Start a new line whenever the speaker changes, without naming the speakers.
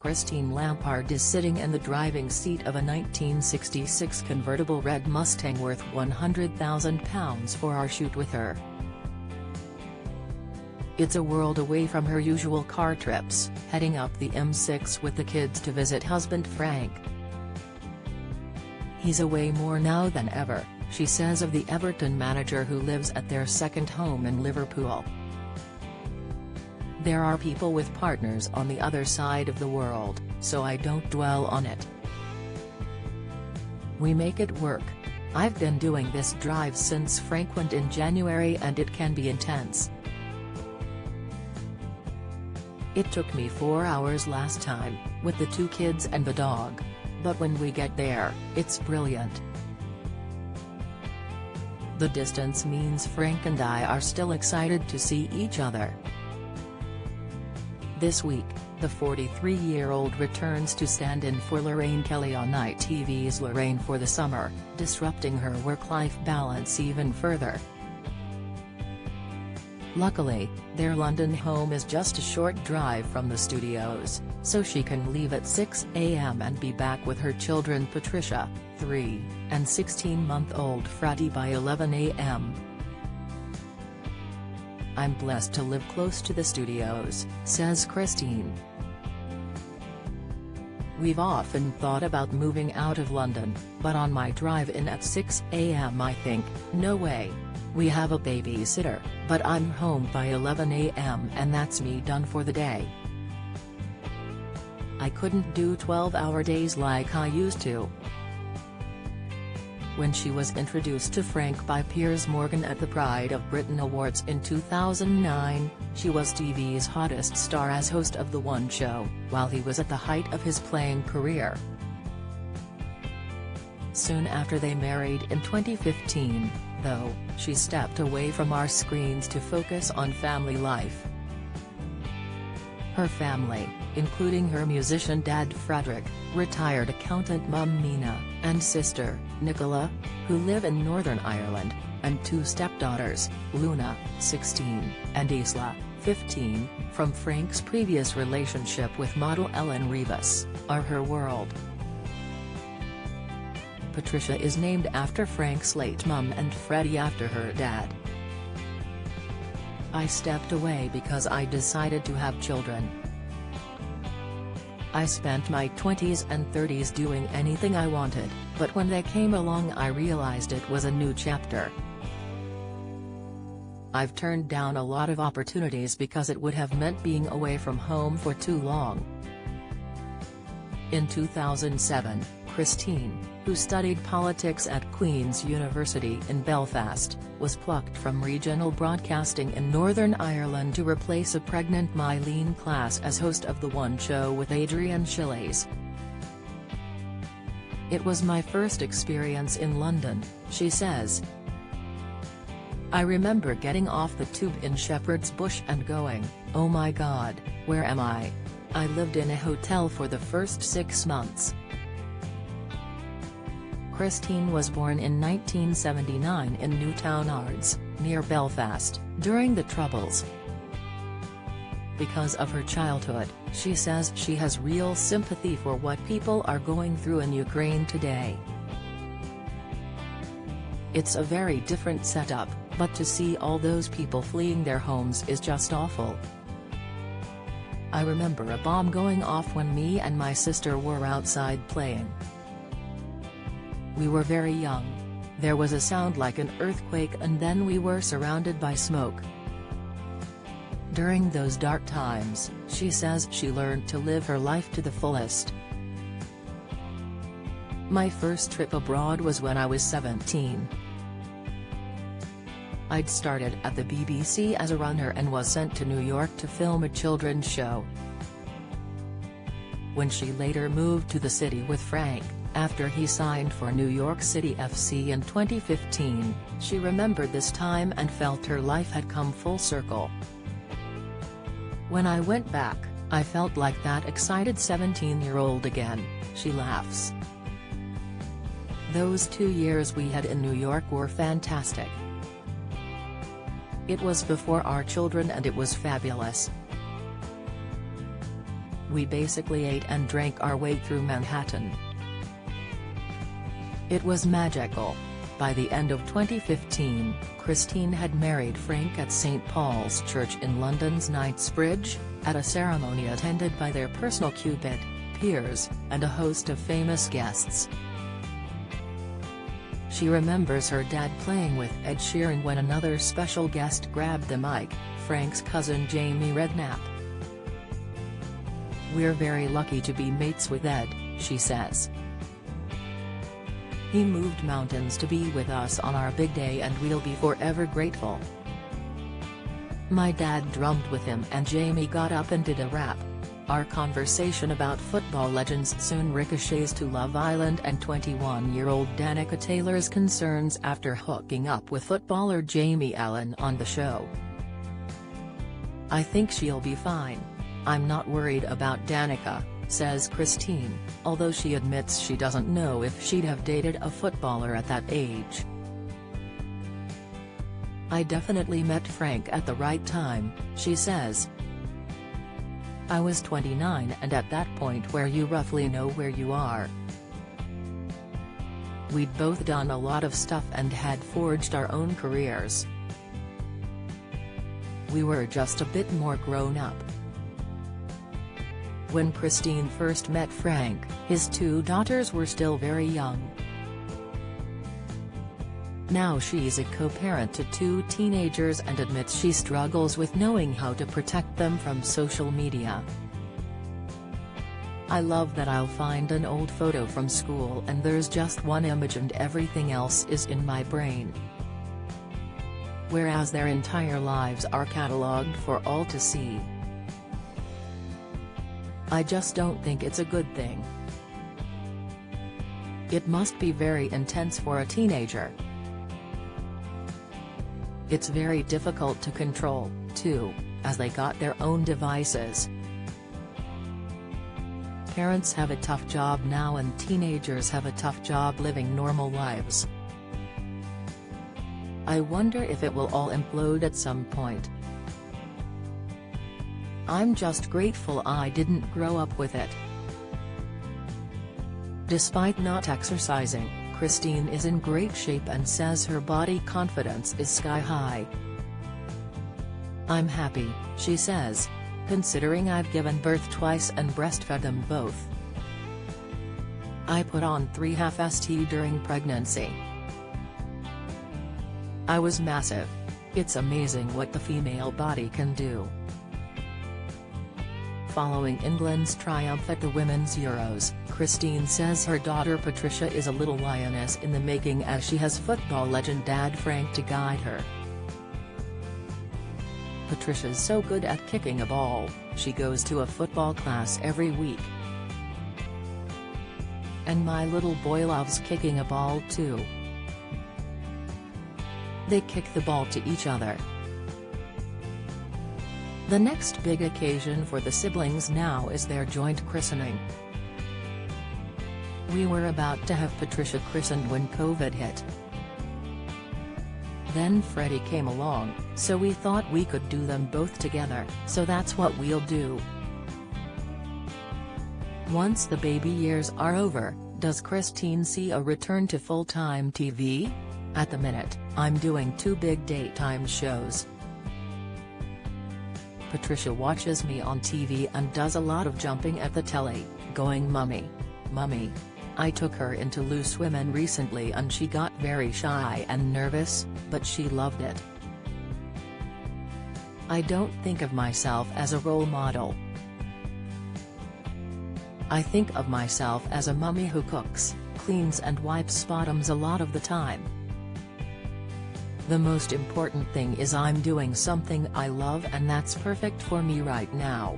Christine Lampard is sitting in the driving seat of a 1966 convertible red Mustang worth £100,000 for our shoot with her. It's a world away from her usual car trips, heading up the M6 with the kids to visit husband Frank. He's away more now than ever, she says of the Everton manager who lives at their second home in Liverpool. There are people with partners on the other side of the world, so I don't dwell on it. We make it work. I've been doing this drive since Frank went in January and it can be intense. It took me 4 hours last time, with the 2 kids and the dog. But when we get there, it's brilliant. The distance means Frank and I are still excited to see each other. This week, the 43-year-old returns to stand in for Lorraine Kelly on ITV's Lorraine for the summer, disrupting her work-life balance even further. Luckily, their London home is just a short drive from the studios, so she can leave at 6 a.m. and be back with her children Patricia, 3, and 16-month-old Freddie by 11 a.m. I'm blessed to live close to the studios, says Christine. We've often thought about moving out of London, but on my drive in at 6 a.m. I think, no way. We have a babysitter, but I'm home by 11 a.m. and that's me done for the day. I couldn't do 12-hour days like I used to. When she was introduced to Frank by Piers Morgan at the Pride of Britain Awards in 2009, she was TV's hottest star as host of The One Show, while he was at the height of his playing career. Soon after they married in 2015, though, she stepped away from our screens to focus on family life. Her family, including her musician dad Frederick, retired accountant mum Mina, and sister, Nicola, who live in Northern Ireland, and 2 stepdaughters, Luna, 16, and Isla, 15, from Frank's previous relationship with model Ellen Rivas, are her world. Patricia is named after Frank's late mum and Freddie after her dad. I stepped away because I decided to have children. I spent my 20s and 30s doing anything I wanted, but when they came along I realized it was a new chapter. I've turned down a lot of opportunities because it would have meant being away from home for too long. In 2007, Christine, who studied politics at Queen's University in Belfast, was plucked from regional broadcasting in Northern Ireland to replace a pregnant Mylene Klass as host of The One Show with Adrian Chiles. It was my first experience in London, she says. I remember getting off the tube in Shepherd's Bush and going, oh my God, where am I? I lived in a hotel for the first 6 months. Christine was born in 1979 in Newtown Ards, near Belfast, during the Troubles. Because of her childhood, she says she has real sympathy for what people are going through in Ukraine today. It's a very different setup, but to see all those people fleeing their homes is just awful. I remember a bomb going off when me and my sister were outside playing. We were very young. There was a sound like an earthquake and then we were surrounded by smoke. During those dark times, she says she learned to live her life to the fullest. My first trip abroad was when I was 17. I'd started at the BBC as a runner and was sent to New York to film a children's show. When she later moved to the city with Frank, after he signed for New York City FC in 2015, she remembered this time and felt her life had come full circle. When I went back, I felt like that excited 17-year-old again, she laughs. Those 2 years we had in New York were fantastic. It was before our children and it was fabulous. We basically ate and drank our way through Manhattan. It was magical. By the end of 2015, Christine had married Frank at St. Paul's Church in London's Knightsbridge, at a ceremony attended by their personal Cupid, peers, and a host of famous guests. She remembers her dad playing with Ed Sheeran when another special guest grabbed the mic, Frank's cousin Jamie Redknapp. "We're very lucky to be mates with Ed," she says. "He moved mountains to be with us on our big day and we'll be forever grateful. My dad drummed with him and Jamie got up and did a rap." Our conversation about football legends soon ricochets to Love Island and 21-year-old Danica Taylor's concerns after hooking up with footballer Jamie Allen on the show. "I think she'll be fine. I'm not worried about Danica," says Christine, although she admits she doesn't know if she'd have dated a footballer at that age. "I definitely met Frank at the right time," she says. "I was 29 and at that point where you roughly know where you are. We'd both done a lot of stuff and had forged our own careers. We were just a bit more grown up." When Christine first met Frank, his 2 daughters were still very young. Now she's a co-parent to 2 teenagers and admits she struggles with knowing how to protect them from social media. "I love that I'll find an old photo from school and there's just one image and everything else is in my brain. Whereas their entire lives are catalogued for all to see. I just don't think it's a good thing. It must be very intense for a teenager. It's very difficult to control, too, as they got their own devices. Parents have a tough job now and teenagers have a tough job living normal lives. I wonder if it will all implode at some point. I'm just grateful I didn't grow up with it." Despite not exercising, Christine is in great shape and says her body confidence is sky high. "I'm happy," she says, "considering I've given birth twice and breastfed them both. I put on 3.5 during pregnancy. I was massive. It's amazing what the female body can do." Following England's triumph at the Women's Euros, Christine says her daughter Patricia is a little lioness in the making as she has football legend dad Frank to guide her. "Patricia's so good at kicking a ball, she goes to a football class every week. And my little boy loves kicking a ball too. They kick the ball to each other." The next big occasion for the siblings now is their joint christening. "We were about to have Patricia christened when COVID hit. Then Freddie came along, so we thought we could do them both together, so that's what we'll do." Once the baby years are over, does Christine see a return to full-time TV? "At the minute, I'm doing 2 big daytime shows. Patricia watches me on TV and does a lot of jumping at the telly, going mummy, mummy. I took her into Loose Women recently and she got very shy and nervous, but she loved it. I don't think of myself as a role model. I think of myself as a mummy who cooks, cleans and wipes bottoms a lot of the time. The most important thing is I'm doing something I love and that's perfect for me right now."